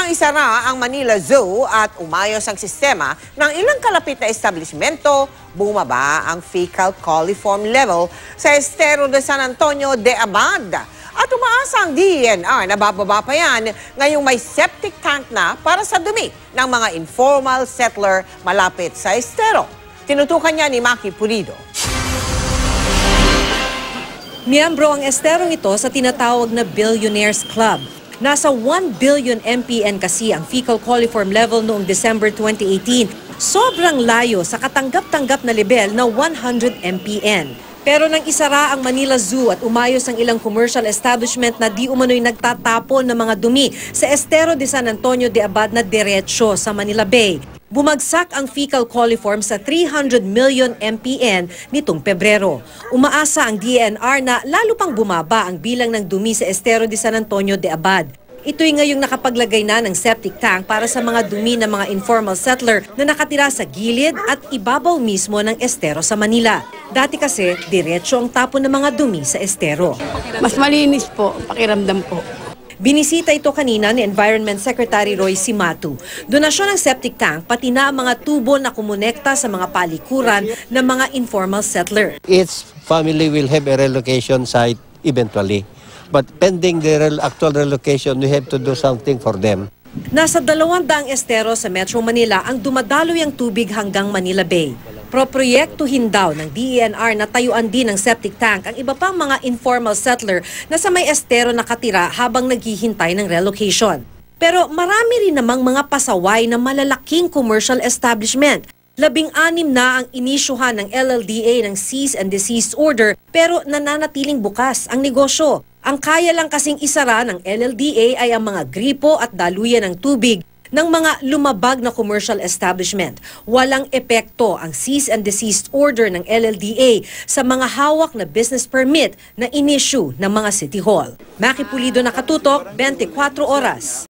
nang isara ang Manila Zoo at umayos ang sistema ng ilang kalapit na establishmento, bumaba ang fecal coliform level sa Estero de San Antonio de Abad. At umaasa ang DENR na bababa pa yan ngayong may septic tank na para sa dumi ng mga informal settler malapit sa Estero. Tinutukan niya ni Maki Pulido. Miyembro ang esterong ito sa tinatawag na Billionaires Club. Nasa 1 billion MPN kasi ang fecal coliform level noong December 2018. Sobrang layo sa katanggap-tanggap na level na 100 MPN. Pero nang isara ang Manila Zoo at umayos ang ilang commercial establishment na di umano'y nagtatapon ng mga dumi sa Estero de San Antonio de Abad na diretsyo sa Manila Bay, bumagsak ang fecal coliform sa 300 million MPN nitong Pebrero. Umaasa ang DENR na lalo pang bumaba ang bilang ng dumi sa Estero de San Antonio de Abad. Ito'y ngayong nakapaglagay na ng septic tank para sa mga dumi ng mga informal settler na nakatira sa gilid at ibabaw mismo ng estero sa Manila. Dati kasi, diretso ang tapon ng mga dumi sa estero. Mas malinis po, pakiramdam po. Binisita ito kanina ni Environment Secretary Roy Cimatu. Donasyon ng septic tank pati na ang mga tubo na kumonekta sa mga palikuran ng mga informal settler. Each family will have a relocation site eventually. But pending the actual relocation, we have to do something for them. Nasa 200 estero sa Metro Manila ang dumadaloy ang tubig hanggang Manila Bay. Proproyektuhin daw ng DENR na tayuan din ng septic tank ang iba pang mga informal settler na sa may estero nakatira habang naghihintay ng relocation. Pero marami rin namang mga pasaway na malalaking commercial establishment. 16 na ang inisyuhan ng LLDA ng cease and desist order pero nananatiling bukas ang negosyo. Ang kaya lang kasing isara ng LLDA ay ang mga gripo at daluyan ng tubig ng mga lumabag na commercial establishment. Walang epekto ang cease and desist order ng LLDA sa mga hawak na business permit na inisyu ng mga City Hall. Maki Pulido, Nakatutok, 24 Oras.